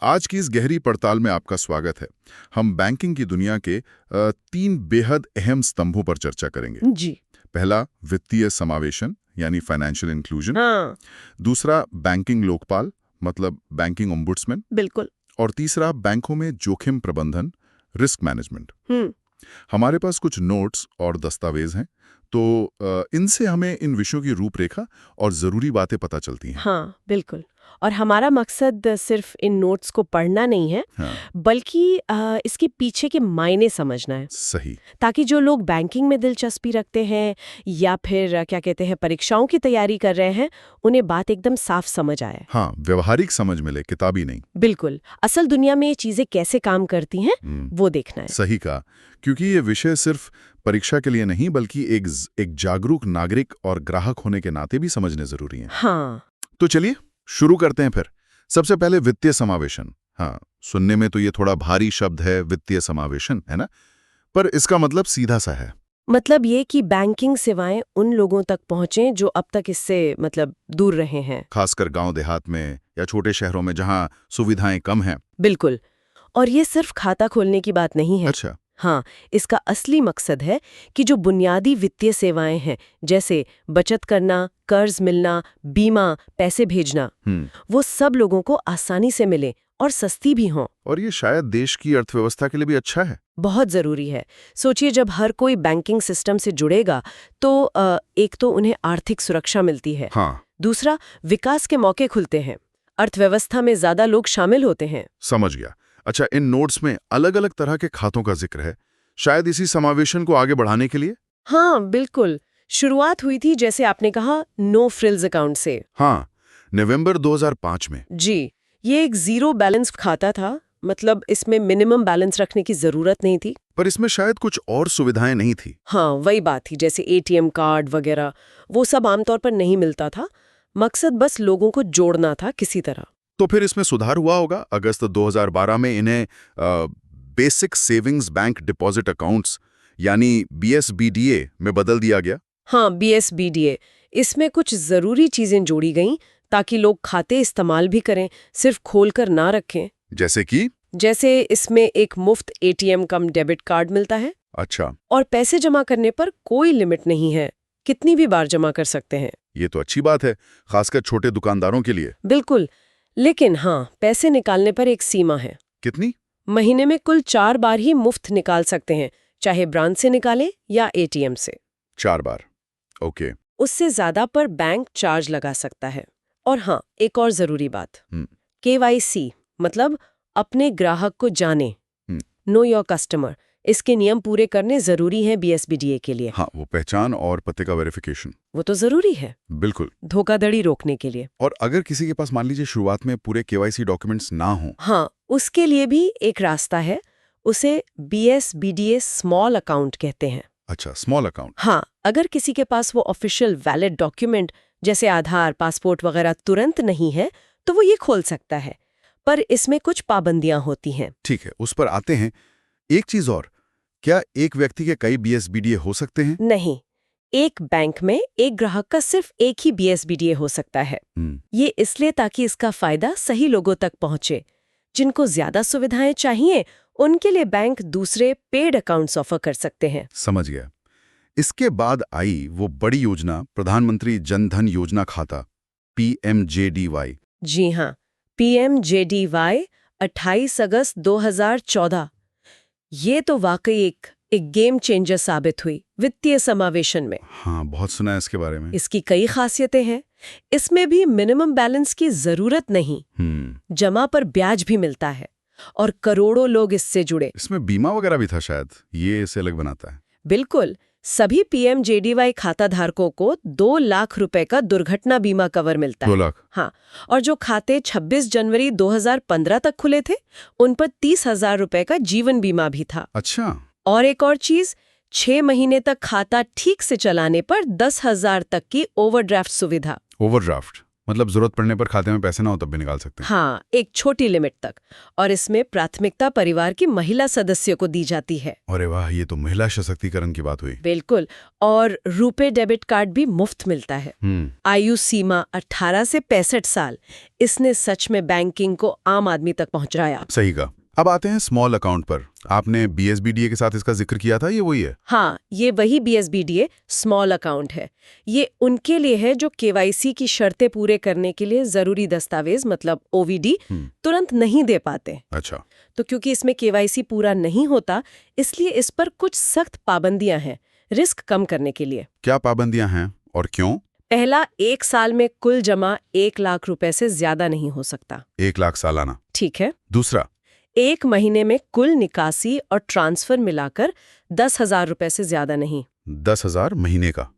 आज की इस गहरी पड़ताल में आपका स्वागत है। हम बैंकिंग की दुनिया के 3 बेहद अहम स्तंभों पर चर्चा करेंगे। जी। पहला, वित्तीय समावेशन यानी फाइनेंशियल इंक्लूजन। हाँ, दूसरा, बैंकिंग लोकपाल मतलब बैंकिंग ओम्बुड्समैन। बिल्कुल। और तीसरा, बैंकों में जोखिम प्रबंधन, रिस्क मैनेजमेंट। हम्म। हमारे पास कुछ नोट्स और दस्तावेज हैं, तो इनसे हमें इन विषयों की रूपरेखा और ज़रूरी बातें पता चलती हैं। हाँ, बिल्कुल। और हमारा मकसद सिर्फ इन नोट्स को पढ़ना नहीं है, हाँ, बल्कि इसके पीछे के मायने समझना है, सही। ताकि जो लोग बैंकिंग में दिलचस्पी रखते हैं या फिर क्या कहते हैं परीक्षाओं की तैयारी कर रहे हैं, उन्हें बात एकदम साफ समझ आए। हाँ, व्यवहारिक समझ मिले, किताबी नहीं। बिल्कुल। असल दुनिया में ये चीजें कैसे काम करती हैं, वो देखना है। सही कहा, क्योंकि ये विषय सिर्फ परीक्षा के लिए नहीं बल्कि एक जागरूक नागरिक और ग्राहक होने के नाते भी समझने जरूरी है। हाँ। तो चलिए शुरू करते हैं फिर। सबसे पहले वित्तीय समावेशन। हाँ, सुनने में तो ये थोड़ा भारी शब्द है, वित्तीय समावेशन, है ना? पर इसका मतलब सीधा सा है। मतलब ये कि बैंकिंग सेवाएं उन लोगों तक पहुंचें जो अब तक इससे दूर रहे हैं। खासकर गांव देहात में या छोटे शहरों में जहां सुविधाएं कम हैं। बिल्कुल। और ये सिर्फ खाता खोलने की बात नहीं है। अच्छा। हाँ, इसका असली मकसद है कि जो बुनियादी वित्तीय सेवाएं हैं, जैसे बचत करना, कर्ज मिलना, बीमा, पैसे भेजना, वो सब लोगों को आसानी से मिले और सस्ती भी हों। और ये शायद देश की अर्थव्यवस्था के लिए भी अच्छा है। बहुत जरूरी है। सोचिए, जब हर कोई बैंकिंग सिस्टम से जुड़ेगा तो एक तो उन्हें आर्थिक सुरक्षा मिलती है। हाँ, दूसरा, विकास के मौके खुलते हैं, अर्थव्यवस्था में ज्यादा लोग शामिल होते हैं। समझ गया। अच्छा, इन नोट्स में अलग अलग तरह के खातों का जिक्र है, शायद इसी समावेशन को आगे बढ़ाने के लिए। हाँ, बिल्कुल। शुरुआत हुई थी, जैसे आपने कहा, नो फ्रिल्स अकाउंट से। हाँ, नवंबर 2005 में। जी। ये एक जीरो बैलेंस खाता था, मतलब इसमें मिनिमम बैलेंस रखने की जरूरत नहीं थी। पर इसमें शायद कुछ और सुविधाएं नहीं थी। हाँ, वही बात थी, जैसे एटीएम कार्ड वगैरह, वो सब आमतौर पर नहीं मिलता था। मकसद बस लोगों को जोड़ना था किसी तरह। तो फिर इसमें सुधार हुआ होगा। अगस्त 2012 में इन्हें basic savings bank deposit accounts यानी BSBDA में बदल दिया गया। हाँ, BSBDA। इसमें कुछ जरूरी चीजें जोड़ी गईं ताकि लोग खाते इस्तेमाल भी करें, सिर्फ खोलकर ना रखें। जैसे इसमें एक मुफ्त एटीएम कम डेबिट कार्ड मिलता है। अच्छा। और पैसे जमा करने पर कोई लिमिट नहीं है, कितनी भी बार जमा कर सकते हैं। ये तो अच्छी बात है, खासकर छोटे दुकानदारों के लिए। बिल्कुल। लेकिन हाँ, पैसे निकालने पर एक सीमा है। कितनी? महीने में कुल 4 बार ही मुफ्त निकाल सकते हैं, चाहे ब्रांच से निकालें या एटीएम से। 4 बार। ओके। उससे ज्यादा पर बैंक चार्ज लगा सकता है। और हाँ, एक और जरूरी बात, KYC मतलब अपने ग्राहक को जाने, नो योर कस्टमर। इसके नियम पूरे करने जरूरी हैं BSBDA के लिए। हाँ, वो पहचान और पते का वेरिफिकेशन। वो तो जरूरी है, बिल्कुल। धोखाधड़ी रोकने के लिए। और अगर किसी के पास मान लीजिए शुरुआत में पूरे KYC डॉक्यूमेंट्स ना हों। हाँ, उसके लिए भी एक रास्ता है। उसे BSBDA स्मॉल अकाउंट कहते हैं। अच्छा, स्मॉल अकाउंट। हाँ, अगर किसी के पास वो ऑफिशियल वैलिड डॉक्यूमेंट जैसे आधार, पासपोर्ट वगैरह तुरंत नहीं है, तो वो ये खोल सकता है। पर इसमें कुछ पाबंदियां होती हैं। ठीक है, उस पर आते हैं। एक चीज और, क्या एक व्यक्ति के कई BSBDA हो सकते हैं? नहीं, एक बैंक में एक ग्राहक का सिर्फ एक ही BSBDA हो सकता है। ये इसलिए ताकि इसका फायदा सही लोगों तक पहुंचे। जिनको ज्यादा सुविधाएं चाहिए, उनके लिए बैंक दूसरे पेड अकाउंट्स ऑफर कर सकते हैं। समझ गया। इसके बाद आई वो बड़ी योजना, प्रधानमंत्री जन धन योजना खाता, PMJDY। जी हाँ, PMJDY 28 अगस्त 2014। ये तो वाकई एक गेम चेंजर साबित हुई वित्तीय समावेशन में। हाँ, बहुत सुना है इसके बारे में। इसकी कई खासियतें हैं। इसमें भी मिनिमम बैलेंस की जरूरत नहीं, जमा पर ब्याज भी मिलता है, और करोड़ों लोग इससे जुड़े। इसमें बीमा वगैरह भी था शायद, ये इसे अलग बनाता है। बिल्कुल। सभी PMJDY खाता धारकों को 2 लाख रुपए का दुर्घटना बीमा कवर मिलता है। 2 लाख? हाँ। और जो खाते 26 जनवरी 2015 तक खुले थे, उन पर 30,000 रुपए का जीवन बीमा भी था। अच्छा। और एक और चीज, 6 महीने तक खाता ठीक से चलाने पर 10,000 तक की ओवरड्राफ्ट सुविधा। ओवरड्राफ्ट? मतलब जरूरत पड़ने पर खाते में पैसे ना हो तब भी निकाल सकते हैं। हाँ, एक छोटी लिमिट तक। और इसमें प्राथमिकता परिवार की महिला सदस्य को दी जाती है। अरे वाह, ये तो महिला सशक्तिकरण की बात हुई। बिल्कुल। और रुपे डेबिट कार्ड भी मुफ्त मिलता है। आयु सीमा 18 से 65 साल। इसने सच में बैंकिंग को आम आदमी तक पहुंचाया। सही कहा। अब आते हैं स्मॉल अकाउंट पर। आपने बीएसबीडीए के साथ इसका जिक्र किया था, ये वही है? हाँ, ये वही बीएसबीडीए स्मॉल अकाउंट है। ये उनके लिए है जो केवाईसी की शर्तें पूरे करने के लिए जरूरी दस्तावेज मतलब ओवीडी तुरंत नहीं दे पाते। अच्छा। तो क्योंकि इसमें केवाईसी पूरा नहीं होता, इसलिए इस पर कुछ सख्त पाबंदियां हैं रिस्क कम करने के लिए। क्या पाबंदियां हैं और क्यों? पहला, 1 साल में कुल जमा 1 लाख रुपए से ज्यादा नहीं हो सकता। 1 लाख सालाना? ठीक है। दूसरा, 1 महीने में कुल निकासी और ट्रांसफर मिलाकर 10,000 रुपए से ज्यादा नहीं। 10,000 महीने का?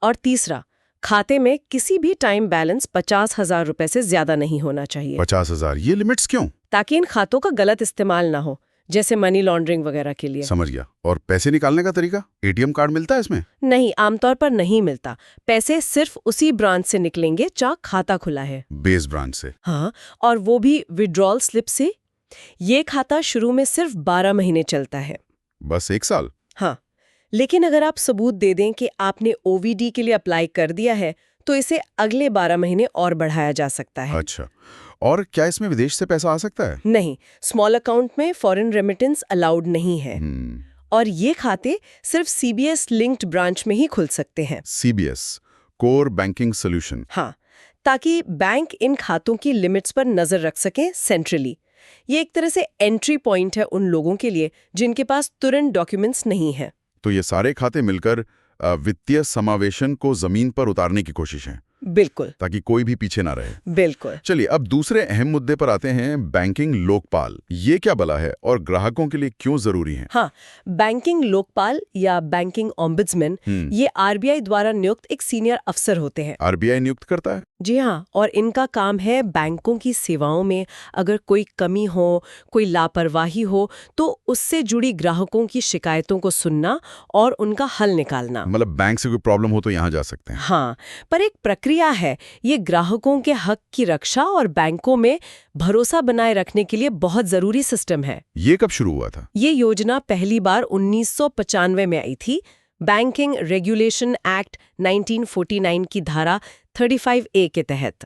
और तीसरा, खाते में किसी भी टाइम बैलेंस 50,000 रुपए से ज्यादा नहीं होना चाहिए। 50,000? ये लिमिट्स क्यों? ताकि इन खातों का गलत इस्तेमाल ना हो, जैसे मनी लॉन्ड्रिंग वगैरह के लिए। समझ गया। और पैसे निकालने का तरीका? एटीएम कार्ड मिलता है इसमें? नहीं, आमतौर पर नहीं मिलता। पैसे सिर्फ उसी ब्रांच से निकलेंगे जहाँ खाता खुला है। बेस ब्रांच से? हाँ, और वो भी विड्रॉल स्लिप से। ये खाता शुरू में सिर्फ 12 महीने चलता है। बस 1 साल? हाँ, लेकिन अगर आप सबूत दे दें कि आपने ओवीडी के लिए अप्लाई कर दिया है, तो इसे अगले 12 महीने और बढ़ाया जा सकता है। अच्छा। और क्या इसमें विदेश से पैसा आ सकता है? नहीं, स्मॉल अकाउंट में फॉरेन रेमिटेंस अलाउड नहीं है। और ये खाते सिर्फ सीबीएस लिंक्ड ब्रांच में ही खुल सकते हैं। CBS, core banking solution? हाँ, ताकि बैंक इन खातों की लिमिट्स पर नजर रख सके सेंट्रली। ये एक तरह से एंट्री पॉइंट है उन लोगों के लिए जिनके पास तुरंत डॉक्यूमेंट्स नहीं है। तो ये सारे खाते मिलकर वित्तीय समावेशन को जमीन पर उतारने की कोशिश है। बिल्कुल, ताकि कोई भी पीछे ना रहे। बिल्कुल। चलिए, अब दूसरे अहम मुद्दे पर आते हैं, बैंकिंग लोकपाल। ये क्या बला है और ग्राहकों के लिए क्यों जरूरी है? हाँ, बैंकिंग लोकपाल या बैंकिंग ओम्बुड्समैन ये आरबीआई द्वारा नियुक्त एक सीनियर अफसर होते हैं। आरबीआई नियुक्त करता है? जी हाँ, और इनका काम है बैंकों की सेवाओं में अगर कोई कमी हो, कोई लापरवाही हो, तो उससे जुड़ी ग्राहकों की शिकायतों को सुनना और उनका हल निकालना। मतलब बैंक से कोई प्रॉब्लम हो तो यहाँ जा सकते हैं? हाँ, पर एक प्रक्रिया है। ये ग्राहकों के हक की रक्षा और बैंकों में भरोसा बनाए रखने के लिए बहुत जरूरी सिस्टम है। ये कब शुरू हुआ था? ये योजना पहली बार 1995 में आई थी, बैंकिंग रेगुलेशन एक्ट 1949 की धारा 35A के तहत।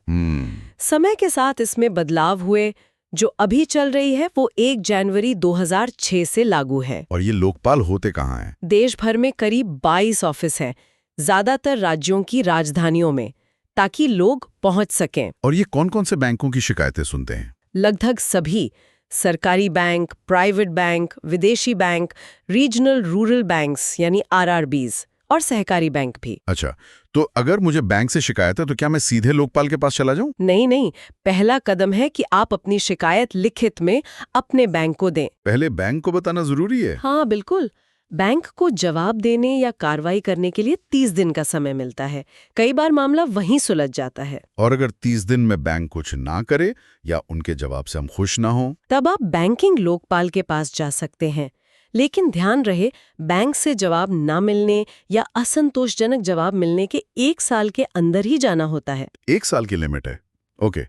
समय के साथ इसमें बदलाव हुए। जो अभी चल रही है वो 1 जनवरी 2006 से लागू है। और ये लोकपाल होते कहाँ हैं? देश भर में करीब 22 ऑफिस हैं, ज्यादातर राज्यों की राजधानियों में, ताकि लोग पहुंच सकें। और ये कौन-कौन से बैंकों की शिकायतें सुनते हैं? लगभग सभी, सरकारी बैंक, प्राइवेट बैंक, विदेशी बैंक, रीजनल रूरल बैंक्स यानी आरआरबीज और सहकारी बैंक भी। अच्छा, तो अगर मुझे बैंक से शिकायत है तो क्या मैं सीधे लोकपाल के पास चला जाऊं? नहीं, पहला कदम है कि आप अपनी शिकायत लिखित में अपने बैंक को दें। पहले बैंक को बताना जरूरी है? हाँ, बिल्कुल। बैंक को जवाब देने या कार्रवाई करने के लिए 30 दिन का समय मिलता है। कई बार मामला वहीं सुलझ जाता है। और अगर 30 दिन में बैंक कुछ ना करे या उनके जवाब से हम खुश ना हो? तब आप बैंकिंग लोकपाल के पास जा सकते हैं। लेकिन ध्यान रहे, बैंक से जवाब ना मिलने या असंतोषजनक जवाब मिलने के 1 साल के अंदर ही जाना होता है। 1 साल की लिमिट है? ओके।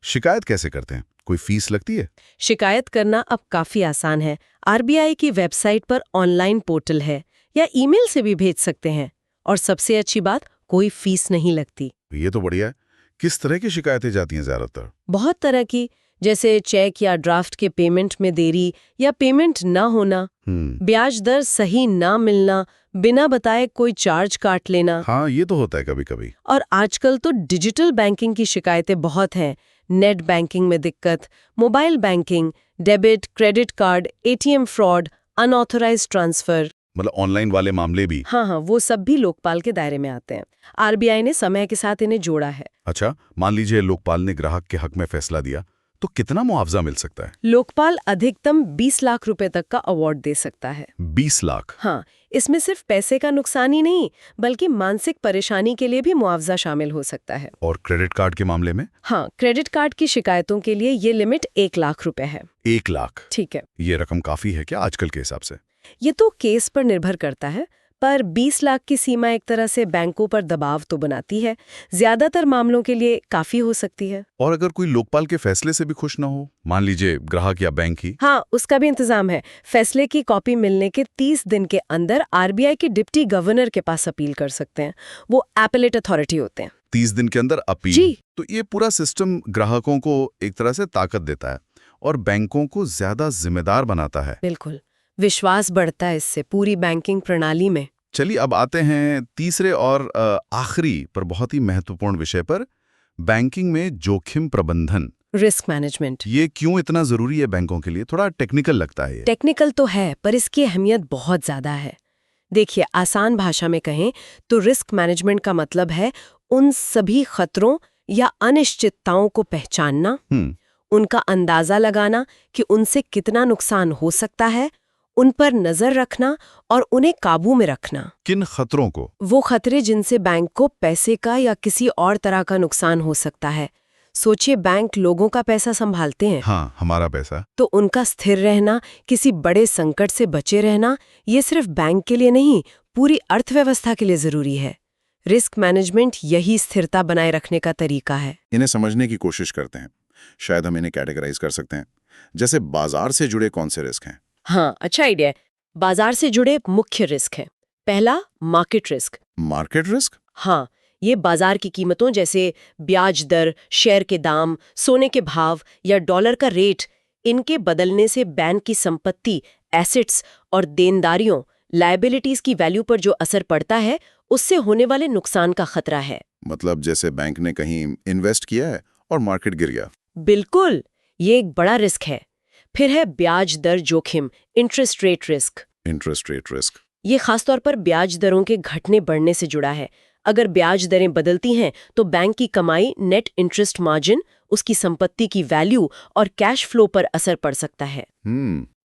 शिकायत कैसे करते हैं? कोई फीस लगती है? शिकायत करना अब काफी आसान है। आरबीआई की वेबसाइट पर ऑनलाइन पोर्टल है या ईमेल से भी भेज सकते हैं। और सबसे अच्छी बात, कोई फीस नहीं लगती। ये तो बढ़िया है। किस तरह की शिकायतें जाती हैं ज्यादातर? बहुत तरह की, जैसे चेक या ड्राफ्ट के पेमेंट में देरी या पेमेंट ना होना, ब्याज दर सही ना मिलना, बिना बताए कोई चार्ज काट लेना। हाँ, ये तो होता है कभी कभी। और आजकल तो डिजिटल बैंकिंग की शिकायतें बहुत हैं। नेट बैंकिंग में दिक्कत, mobile banking, debit credit card, ATM fraud, unauthorised transfer. मतलब ऑनलाइन वाले मामले भी? हाँ, वो सब भी लोकपाल के दायरे में आते हैं। आरबीआई ने समय के साथ इन्हें जोड़ा है। अच्छा, मान लीजिए लोकपाल ने ग्राहक के हक में फैसला दिया, तो कितना मुआवजा मिल सकता है? लोकपाल अधिकतम 20 लाख रुपए तक का अवार्ड दे सकता है। 20 लाख? हाँ, इसमें सिर्फ पैसे का नुकसान ही नहीं, बल्कि मानसिक परेशानी के लिए भी मुआवजा शामिल हो सकता है। और क्रेडिट कार्ड के मामले में? हाँ, क्रेडिट कार्ड की शिकायतों के लिए ये लिमिट 1 लाख रुपए है। 1 लाख? ठीक है। ये रकम काफी है क्या आजकल के हिसाब से? ये तो केस पर निर्भर करता है, पर 20 लाख की सीमा एक तरह से बैंकों पर दबाव तो बनाती है, ज्यादातर मामलों के लिए काफी हो सकती है। और अगर कोई लोकपाल के फैसले से भी खुश ना हो, मान लीजिए ग्राहक या बैंक ही। हाँ, उसका भी इंतजाम है। फैसले की कॉपी मिलने के 30 दिन के अंदर आरबीआई के डिप्टी गवर्नर के पास अपील कर सकते हैं। वो एपेलेट अथॉरिटी होते हैं। 30 दिन के अंदर अपील। जी। तो ये पूरा सिस्टम ग्राहकों को एक तरह से ताकत देता है और बैंकों को ज्यादा जिम्मेदार बनाता है। बिल्कुल, विश्वास बढ़ता है इससे पूरी बैंकिंग प्रणाली में। चलिए अब आते हैं तीसरे और आखिरी पर बहुत ही महत्वपूर्ण विषय पर, बैंकिंग में जोखिम प्रबंधन। Risk management. ये क्यों इतना जरूरी है बैंकों के लिए? थोड़ा टेक्निकल लगता है ये। टेक्निकल तो है, पर इसकी अहमियत बहुत ज्यादा है। देखिए, आसान भाषा में कहें तो रिस्क मैनेजमेंट का मतलब है उन सभी खतरों या अनिश्चितताओं को पहचानना, उनका अंदाजा लगाना कि उनसे कितना नुकसान हो सकता है, उन पर नजर रखना और उन्हें काबू में रखना। किन खतरों को? वो खतरे जिनसे बैंक को पैसे का या किसी और तरह का नुकसान हो सकता है। सोचिए, बैंक लोगों का पैसा संभालते हैं। हाँ, हमारा पैसा। तो उनका स्थिर रहना, किसी बड़े संकट से बचे रहना, ये सिर्फ बैंक के लिए नहीं, पूरी अर्थव्यवस्था के लिए जरूरी है। रिस्क मैनेजमेंट यही स्थिरता बनाए रखने का तरीका है। इन्हें समझने की कोशिश करते हैं। शायद हम इन्हें कैटेगराइज कर सकते हैं। जैसे बाजार से जुड़े कौन से रिस्क हैं? हाँ, अच्छा आइडिया है। बाजार से जुड़े मुख्य रिस्क हैं। पहला, मार्केट रिस्क। Market risk? हाँ, ये बाजार की कीमतों जैसे ब्याज दर, शेयर के दाम, सोने के भाव या डॉलर का रेट, इनके बदलने से बैंक की संपत्ति, एसेट्स और देनदारियों, लायबिलिटीज की वैल्यू पर जो असर पड़ता है, उससे होने वाले नुकसान का खतरा है। मतलब जैसे बैंक ने कहीं इन्वेस्ट किया है और मार्केट गिर गया। बिल्कुल, ये एक बड़ा रिस्क है। फिर है ब्याज दर जोखिम, interest rate risk. Interest rate risk? ये खासतौर पर ब्याज दरों के घटने बढ़ने से जुड़ा है। अगर ब्याज दरें बदलती हैं तो बैंक की कमाई, नेट इंटरेस्ट मार्जिन, उसकी संपत्ति की वैल्यू और कैश फ्लो पर असर पड़ सकता है।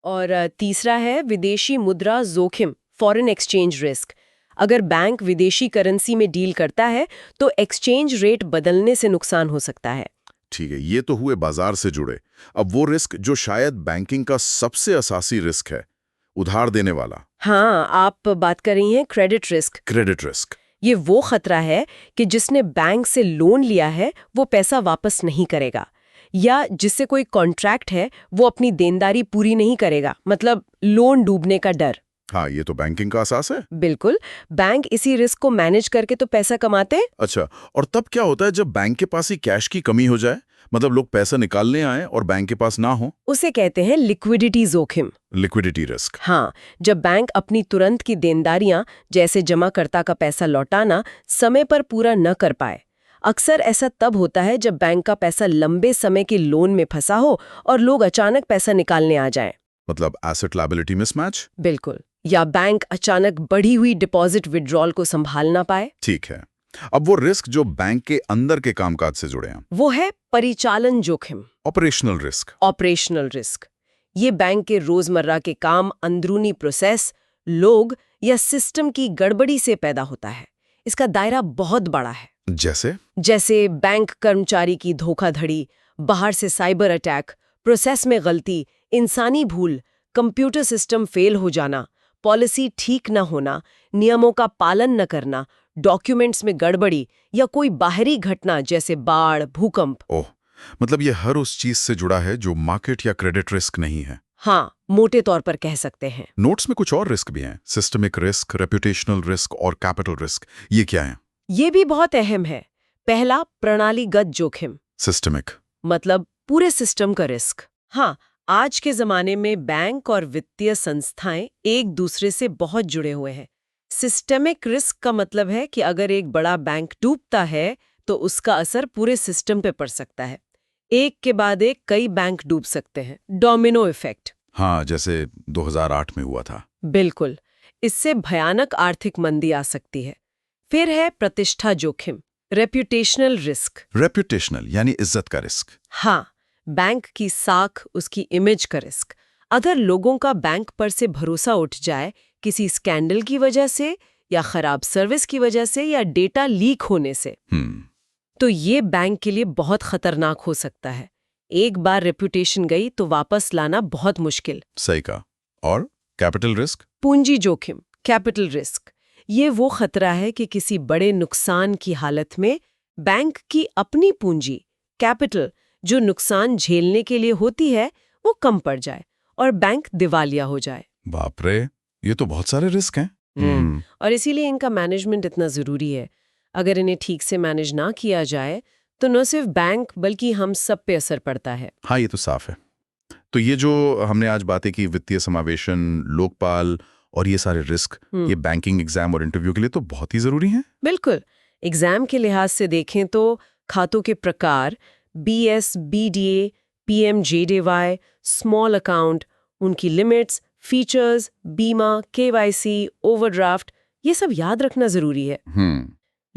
और तीसरा है विदेशी मुद्रा जोखिम, फॉरेन एक्सचेंज रिस्क। अगर बैंक विदेशी करेंसी में डील करता है तो एक्सचेंज रेट बदलने से नुकसान हो सकता है। ठीक है, ये तो हुए बाजार से जुड़े। अब वो रिस्क जो शायद बैंकिंग का सबसे असासी रिस्क है, उधार देने वाला। हाँ, आप बात कर रही हैं क्रेडिट रिस्क। Credit risk? ये वो खतरा है कि जिसने बैंक से लोन लिया है वो पैसा वापस नहीं करेगा, या जिससे कोई कॉन्ट्रैक्ट है वो अपनी देनदारी पूरी नहीं करेगा, मतलब लोन डूबने का डर। हाँ, ये तो बैंकिंग का असास है। बिल्कुल, बैंक इसी रिस्क को मैनेज करके तो पैसा कमाते हैं। अच्छा, और तब क्या होता है जब बैंक के पास ही कैश की कमी हो जाए? मतलब लोग पैसा निकालने आए और बैंक के पास ना हो? उसे कहते हैं लिक्विडिटी जोखिम। Liquidity risk? हाँ, जब बैंक अपनी तुरंत की देनदारियां, जैसे जमाकर्ता का पैसा लौटाना, समय पर पूरा न कर पाए। अक्सर ऐसा तब होता है जब बैंक का पैसा लंबे समय के लोन में फंसा हो और लोग अचानक पैसा निकालने आ जाएं। मतलब एसेट लायबिलिटी मिसमैच? बिल्कुल, या बैंक अचानक बढ़ी हुई डिपॉजिट विड्रॉल को संभाल ना पाए। ठीक है। अब वो रिस्क जो बैंक के अंदर के कामकाज से जुड़े हैं, वो है परिचालन जोखिम, ऑपरेशनल रिस्क। Operational risk. ये बैंक के रोजमर्रा के काम, अंदरूनी प्रोसेस, लोग या सिस्टम की गड़बड़ी से पैदा होता है। इसका दायरा बहुत बड़ा है। जैसे बैंक कर्मचारी की धोखाधड़ी, बाहर से साइबर अटैक, प्रोसेस में गलती, इंसानी भूल, कंप्यूटर सिस्टम फेल हो जाना, पॉलिसी ठीक न होना, नियमों का पालन न करना, डॉक्यूमेंट्स में गड़बड़ी या कोई बाहरी घटना जैसे बाढ़, भूकंप। ओह, मतलब ये हर उस चीज से जुड़ा है जो मार्केट या क्रेडिट रिस्क नहीं है। हाँ, मोटे तौर पर कह सकते हैं। नोट्स में कुछ और रिस्क भी हैं, सिस्टमिक रिस्क, रेपुटेशनल रिस्क और कैपिटल रिस्क। ये क्या है? ये भी बहुत अहम है। पहला, प्रणालीगत जोखिम। सिस्टमिक मतलब पूरे सिस्टम का रिस्क। हाँ, आज के जमाने में बैंक और वित्तीय संस्थाएं एक दूसरे से बहुत जुड़े हुए हैं। सिस्टमिक रिस्क का मतलब है कि अगर एक बड़ा बैंक डूबता है तो उसका असर पूरे सिस्टम पे पड़ सकता है। एक के बाद एक कई बैंक डूब सकते हैं, डोमिनो इफेक्ट। हाँ, जैसे 2008 में हुआ था। बिल्कुल, इससे भयानक आर्थिक मंदी आ सकती है। फिर है प्रतिष्ठा जोखिम, रेप्यूटेशनल रिस्क। रेप्यूटेशनल यानी इज्जत का रिस्क। हाँ, बैंक की साख, उसकी इमेज का रिस्क। अगर लोगों का बैंक पर से भरोसा उठ जाए किसी स्कैंडल की वजह से या खराब सर्विस की वजह से या डेटा लीक होने से, तो ये बैंक के लिए बहुत खतरनाक हो सकता है। एक बार रेप्यूटेशन गई तो वापस लाना बहुत मुश्किल। सही कहा। और कैपिटल रिस्क? पूंजी जोखिम, कैपिटल रिस्क। ये वो खतरा है कि किसी बड़े नुकसान की हालत में बैंक की अपनी पूंजी, कैपिटल, जो नुकसान झेलने के लिए होती है, वो कम पड़ जाए और बैंक दिवालिया हो जाए। बाप रे, ये तो बहुत सारे रिस्क हैं। और इसीलिए इनका मैनेजमेंट इतना ज़रूरी है। अगर इन्हें ठीक से मैनेज ना किया जाए तो न सिर्फ बैंक बल्कि हम सब पे असर पड़ता है। हाँ, ये तो साफ है। तो ये जो हमने आज बातें की, वित्तीय समावेशन, लोकपाल और ये सारे रिस्क, ये बैंकिंग एग्जाम और इंटरव्यू के लिए तो बहुत ही जरूरी हैं। बिल्कुल। एग्जाम के लिहाज से देखें तो खातों के प्रकार, BS, BDA, PMJDY, small account, उनकी लिमिट्स, फीचर्स, बीमा, KYC, ओवरड्राफ्ट, ये सब याद रखना जरूरी है।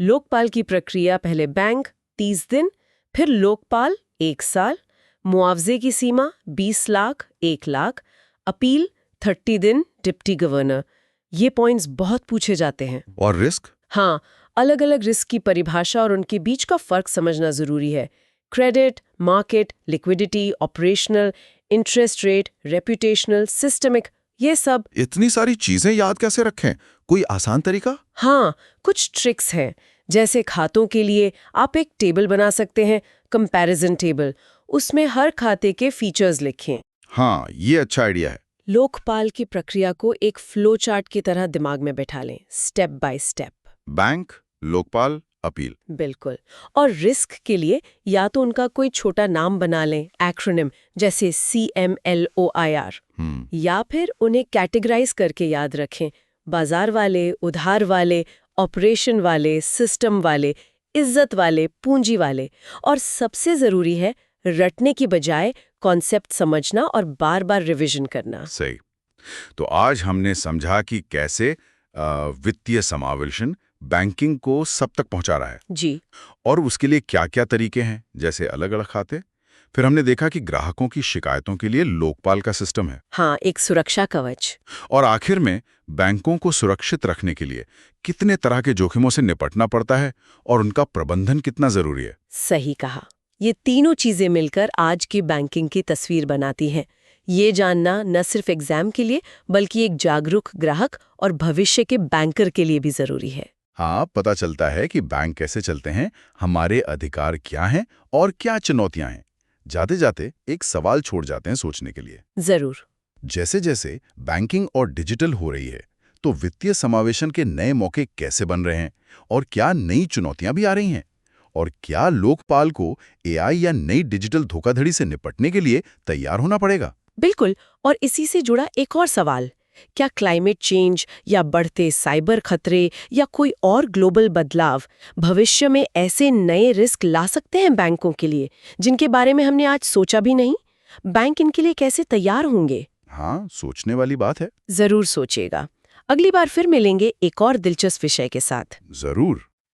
लोकपाल की प्रक्रिया पहले बैंक 30 दिन, फिर लोकपाल 1 साल, मुआवजे की सीमा 20 लाख, 1 लाख, अपील 30 दिन, डिप्टी गवर्नर। ये पॉइंट्स बहुत पूछे जाते हैं। और रिस्क? हाँ, अलग अलग रिस्क की परिभाषा और उनके बीच का फर्क समझना जरूरी है। Credit, market, liquidity, operational, interest rate, reputational, systemic, ये सब। इतनी सारी चीजें याद कैसे रखें? कोई आसान तरीका? हाँ, कुछ ट्रिक्स हैं। जैसे खातों के लिए आप एक टेबल बना सकते हैं, कंपैरिजन टेबल। उसमें हर खाते के फीचर्स लिखें। हाँ, ये अच्छा आइडिया है। लोकपाल की प्रक्रिया को एक फ्लो चार्ट की तरह दिमाग में बैठा लें, step by step. Bank, Lokpal, appeal. बिल्कुल। और रिस्क के लिए या तो उनका कोई छोटा नाम बना लें, एक्रोनिम, जैसे CMLOIR, या फिर उन्हें कैटेगराइज करके याद रखें, बाजार वाले, उधार वाले, ऑपरेशन वाले, सिस्टम वाले, इज्जत वाले, पूंजी वाले। और सबसे जरूरी है रटने की बजाय कॉन्सेप्ट समझना और बार बार रिवीजन करना। सही। तो आज हमने समझा कि कैसे वित्तीय समावेशन बैंकिंग को सब तक पहुंचा रहा है जी। और उसके लिए क्या-क्या तरीके हैं, जैसे अलग-अलग खाते। फिर हमने देखा कि ग्राहकों की शिकायतों के लिए लोकपाल का सिस्टम है। हाँ, एक सुरक्षा कवच। और आखिर में बैंकों को सुरक्षित रखने के लिए कितने तरह के जोखिमों से निपटना पड़ता है और उनका प्रबंधन कितना जरूरी है। सही कहा। ये तीनों चीजें मिलकर आज की बैंकिंग की तस्वीर बनाती हैं। ये जानना न सिर्फ एग्जाम के लिए बल्कि एक जागरूक ग्राहक और भविष्य के बैंकर के लिए भी जरूरी है। हाँ, पता चलता है कि बैंक कैसे चलते हैं, हमारे अधिकार क्या हैं और क्या चुनौतियां हैं। जाते जाते एक सवाल छोड़ जाते हैं सोचने के लिए। जरूर। जैसे जैसे बैंकिंग और डिजिटल हो रही है, तो वित्तीय समावेशन के नए मौके कैसे बन रहे हैं और क्या नई चुनौतियां भी आ रही हैं? और क्या लोकपाल को AI या नई डिजिटल धोखाधड़ी से निपटने के लिए तैयार होना पड़ेगा? बिल्कुल। और इसी से जुड़ा एक और सवाल, क्या क्लाइमेट चेंज या बढ़ते साइबर खतरे या कोई और ग्लोबल बदलाव भविष्य में ऐसे नए रिस्क ला सकते हैं बैंकों के लिए, जिनके बारे में हमने आज सोचा भी नहीं? बैंक इनके लिए कैसे तैयार होंगे? हाँ, सोचने वाली बात है। जरूर सोचिएगा। अगली बार फिर मिलेंगे एक और दिलचस्प विषय के साथ। जरूर।